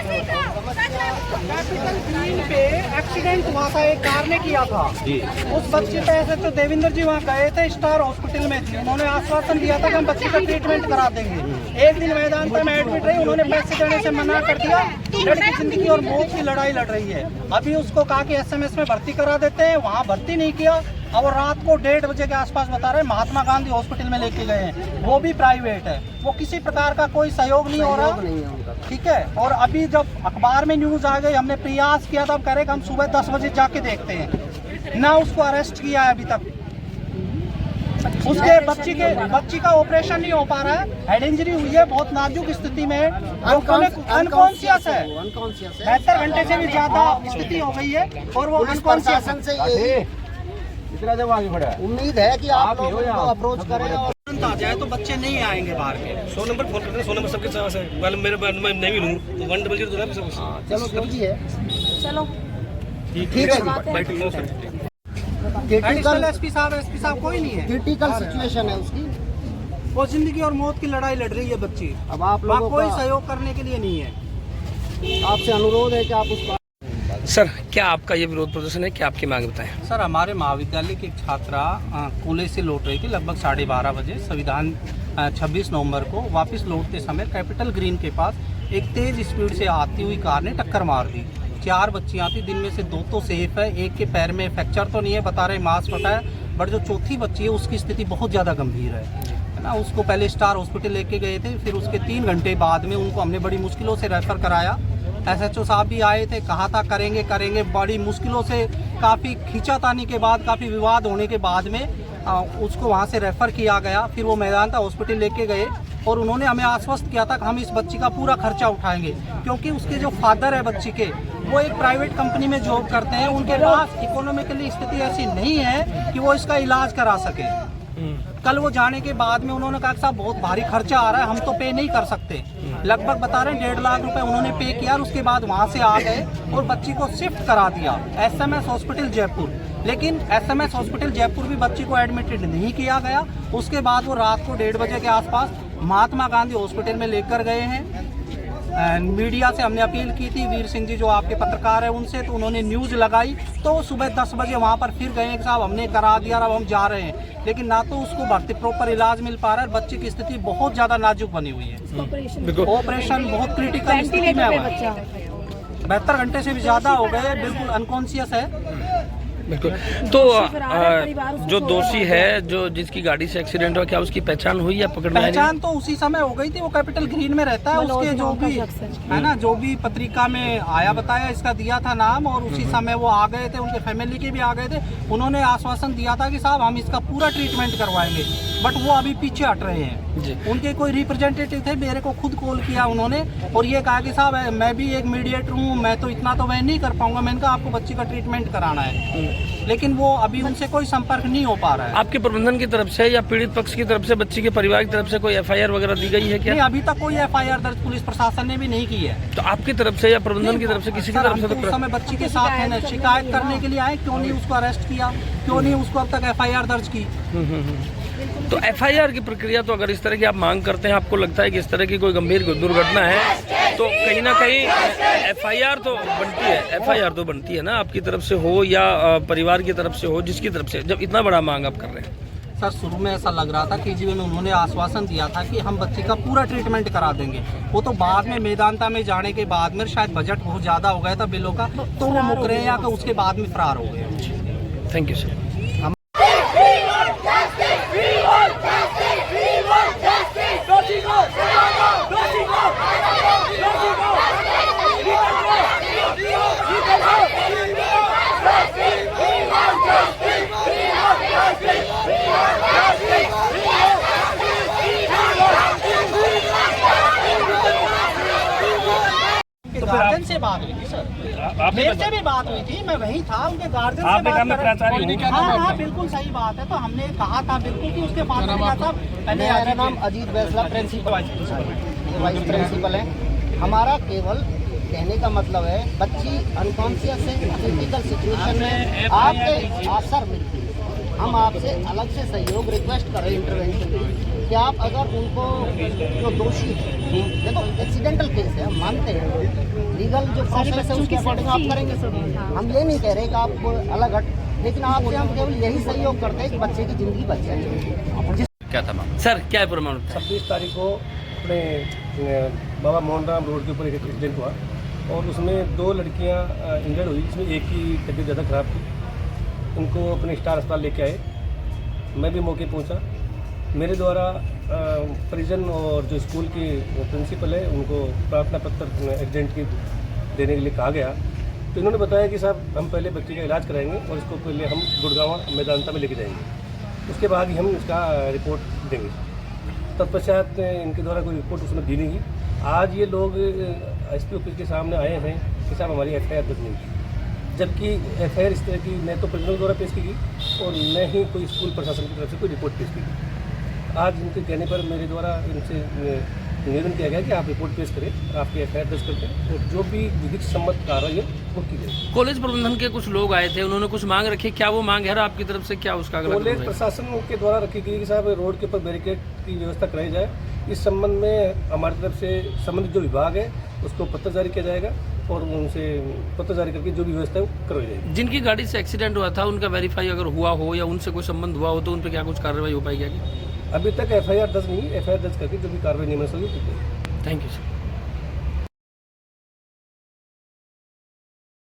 Capital green पे accident हुआ था, एक कार ने किया था उस बच्चे पे। ऐसे तो देवेंद्र जी वहाँ गए थे, स्टार हॉस्पिटल में थे, उन्होंने आश्वासन दिया था कि हम बच्चे का ट्रीटमेंट करा देंगे। एक दिन मैदान पर मैं एडमिट रही, उन्होंने पैसे देने से मना कर दिया। लड़की जिंदगी और मौत की लड़ाई लड़ रही है। अभी उसको कहा कि SMS में भर्ती करा देते हैं, वहाँ भर्ती नहीं किया। और रात को 1:30 बजे के आसपास बता रहे हैं महात्मा गांधी हॉस्पिटल में लेके गए हैं, वो भी प्राइवेट है। वो किसी प्रकार का कोई सहयोग नहीं हो रहा, ठीक है। और अभी जब अखबार में न्यूज आ गई, हमने प्रयास किया तब कह रहे कि हम सुबह 10 बजे जाके देखते हैं, ना उसको अरेस्ट किया है अभी तक। उसके बच्ची का ऑपरेशन नहीं हो पा रहा है, हेड इंजरी हुई है, बहुत नाजुक स्थिति में है, अनकॉन्शियस है। 72 घंटे से भी ज्यादा स्थिति हो गई है और वो अनकॉन्शियस है। उम्मीद है कि आप लोग उनको अप्रोच करें और तुरंत आ जाए तो बच्चे नहीं आएंगे बाहर के। 100 नंबर फोन करते हैं, 100 नंबर सबके पास है। मेरे मैं नहीं मिलूँ तो 100 तो है सब। चलो जल्दी है, चलो ठीक है। एडिशनल एसपी साहब कोई नहीं है। क्रिटिकल सिचुएशन है उसकी, वो जिंदगी और मौत की लड़ाई लड़ रही है बच्ची। अब आप लोगों कोई का सहयोग करने के लिए नहीं है। आपसे अनुरोध है कि आप उस सर, क्या आपका ये विरोध प्रदर्शन है, क्या आपकी मांग बताएं? सर, हमारे महाविद्यालय की एक छात्रा कॉलेज से लौट रही थी लगभग 12:30 बजे संविधान 26 नवंबर को। वापस लौटते समय कैपिटल ग्रीन के पास एक तेज स्पीड से आती हुई कार ने टक्कर मार दी। 4 बच्चियां थी, जिनमें से 2 तो सेफ है, एक के पैर में फ्रैक्चर तो नहीं है, बता रहे मांस फटा है, बट जो चौथी बच्ची है उसकी स्थिति बहुत ज़्यादा गंभीर है ना। उसको पहले स्टार हॉस्पिटल लेके गए थे, फिर उसके 3 घंटे बाद में उनको हमने बड़ी मुश्किलों से रेफर कराया। SHO साहब भी आए थे, कहा था करेंगे, बड़ी मुश्किलों से काफ़ी खींचातानी के बाद, काफ़ी विवाद होने के बाद में उसको वहाँ से रेफ़र किया गया। फिर वो मैदान हॉस्पिटल लेके गए और उन्होंने हमें आश्वस्त किया था कि हम इस बच्ची का पूरा खर्चा उठाएंगे, क्योंकि उसके जो फादर है बच्ची के, वो एक प्राइवेट कंपनी में जॉब करते हैं। उनके पास इकोनॉमिकली स्थिति ऐसी नहीं है कि वो इसका इलाज करा सके। कल वो जाने के बाद में उन्होंने कहा साहब बहुत भारी खर्चा आ रहा है, हम तो पे नहीं कर सकते। लगभग बता रहे हैं 1.5 लाख रुपए उन्होंने पे किया और उसके बाद वहाँ से आ गए और बच्ची को शिफ्ट करा दिया SMS हॉस्पिटल जयपुर। लेकिन SMS हॉस्पिटल जयपुर भी बच्ची को एडमिटेड नहीं किया गया। उसके बाद वो रात को 1:30 बजे के आसपास महात्मा गांधी हॉस्पिटल में लेकर गए हैं। मीडिया से हमने अपील की थी, वीर सिंह जी जो आपके पत्रकार हैं उनसे, तो उन्होंने न्यूज़ लगाई। तो सुबह 10 बजे वहाँ पर फिर गए साहब हमने करा दिया, अब हम जा रहे हैं, लेकिन ना तो उसको भर्ती प्रॉपर इलाज मिल पा रहा है। बच्चे की स्थिति बहुत ज़्यादा नाजुक बनी हुई है, ऑपरेशन बहुत क्रिटिकल स्थिति में है। 72 घंटे से भी ज़्यादा हो गए, बिल्कुल अनकॉन्शियस है। बिल्कुल। तो जो दोषी है, जो जिसकी गाड़ी से एक्सीडेंट हुआ, क्या उसकी पहचान हुई या पकड़ में आई? पहचान तो उसी समय हो गई थी, वो कैपिटल ग्रीन में रहता है। उसके जो भी है ना, जो भी पत्रिका में आया बताया इसका दिया था नाम, और उसी समय वो आ गए थे, उनके फैमिली के भी आ गए थे। उन्होंने आश्वासन दिया था कि साहब हम इसका पूरा ट्रीटमेंट करवाएंगे, बट वो अभी पीछे हट रहे हैं। उनके कोई रिप्रेजेंटेटिव थे, मेरे को खुद कॉल किया उन्होंने और ये कहा कि साहब मैं भी एक मीडिएटर हूँ, मैं तो इतना तो मैं नहीं कर पाऊंगा। मैंने कहा आपको बच्ची का ट्रीटमेंट कराना है, लेकिन वो अभी उनसे कोई संपर्क नहीं हो पा रहा है। आपके प्रबंधन की तरफ से या पीड़ित पक्ष की तरफ से, बच्ची के परिवार की तरफ से कोई FIR वगैरह दी गई है क्या? नहीं, अभी तक कोई FIR दर्ज पुलिस प्रशासन ने भी नहीं की है। तो आपकी तरफ से या प्रबंधन की तरफ से, किसी की तरफ से? तो उस समय बच्ची के साथ है ना, शिकायत करने के लिए आए, क्यों नहीं उसको अरेस्ट किया, क्यों नहीं उसको अब तक FIR दर्ज की। तो FIR की प्रक्रिया, तो अगर इस तरह की आप मांग करते हैं, आपको लगता है कि इस तरह की कोई गंभीर दुर्घटना है, तो कहीं ना कहीं FIR तो बनती है, FIR तो बनती है ना, आपकी तरफ से हो या परिवार की तरफ से हो, जिसकी तरफ से, जब इतना बड़ा मांग आप कर रहे हैं। सर, शुरू में ऐसा लग रहा था KGB में उन्होंने आश्वासन दिया था कि हम बच्चे का पूरा ट्रीटमेंट करा देंगे। वो तो बाद में मैदानता में जाने के बाद में शायद बजट बहुत ज़्यादा हो गया था बिलों का, तो वो मुकरे या तो उसके बाद में फरार हो गए। Thank you sir. गार्जियन से बात हुई थी सर, मेरे से भी बात हुई थी, मैं वहीं था, उनके गार्जियन से बात कर। हाँ, बिल्कुल सही बात है। तो हमने कहा था बिल्कुल कि उसके फादर का था। मेरा नाम Ajit Baisla, principal vice principal है। हमारा केवल कहने का मतलब है बच्ची अनकॉन्शियस है, क्रिटिकल सिचुएशन में आपके अवसर मिलती है। हम आपसे अलग से सहयोग रिक्वेस्ट कर रहे हैं, इंटरवेंशन कि आप अगर उनको जो दोषी है, देखो एक्सीडेंटल केस है, हम मानते हैं, लीगल जो प्रोसेस है उसके अकॉर्डिंग आप करेंगे। हम ये नहीं कह रहे कि आप अलग हट, लेकिन आपसे हम केवल यही सहयोग करते हैं कि बच्चे की ज़िंदगी बच जाए। क्या था मामला? सर क्या है प्रमाण? 26 तारीख को अपने बाबा मोहन राम रोड के ऊपर एक एक्सीडेंट हुआ और उसमें 2 लड़कियां इंजर्ड हुई, जिसमें एक की तबीयत ज़्यादा ख़राब थी। उनको अपने स्टार अस्पताल लेके आए, मैं भी मौके पहुंचा। मेरे द्वारा परिजन और जो स्कूल के प्रिंसिपल है उनको प्रार्थना पत्र एक्सीडेंट की देने के लिए कहा गया। तो इन्होंने बताया कि साहब हम पहले बच्चे का इलाज कराएंगे और इसको पहले हम गुड़गांव मेदांता में लेके जाएंगे, उसके बाद ही हम इसका रिपोर्ट देंगे। तत्पश्चात इनके द्वारा कोई रिपोर्ट उसमें दी नहीं गई। आज ये लोग एसपी ऑफिस के सामने आए हैं कि साहब हमारी एफआईआर दर्ज नहीं की, जबकि एफआईआर इस तरह की न तो प्रिजनल द्वारा पेश की गई और न ही कोई स्कूल प्रशासन की तरफ से कोई रिपोर्ट पेश की गई। आज इनके कहने पर मेरे द्वारा इनसे निवेदन किया गया कि आप रिपोर्ट पेश करें, आपकी एफआईआर दर्ज करके और जो भी विधिक सम्मत कार्रवाई है वो की जाए। कॉलेज प्रबंधन के कुछ लोग आए थे, उन्होंने कुछ मांग रखी, क्या वो मांग है आपकी तरफ से, क्या उसका अगला कॉलेज प्रशासन के द्वारा रखी गई कि साहब रोड के ऊपर बैरिकेड की व्यवस्था कराई जाए। इस संबंध में हमारी तरफ से संबंधित जो विभाग है उसको पत्र जारी किया जाएगा और उनसे पत्र जारी करके जो भी व्यवस्था है वो करवाई जाएगी। जिनकी गाड़ी से एक्सीडेंट हुआ था उनका वेरीफाई अगर हुआ हो या उनसे कोई संबंध हुआ हो तो उन पर क्या कुछ कार्रवाई हो पाएगी? अभी तक एफआईआर दर्ज नहीं, एफआईआर दर्ज करके जो भी कार्रवाई नियमानुसार की जाएगी। Thank you sir.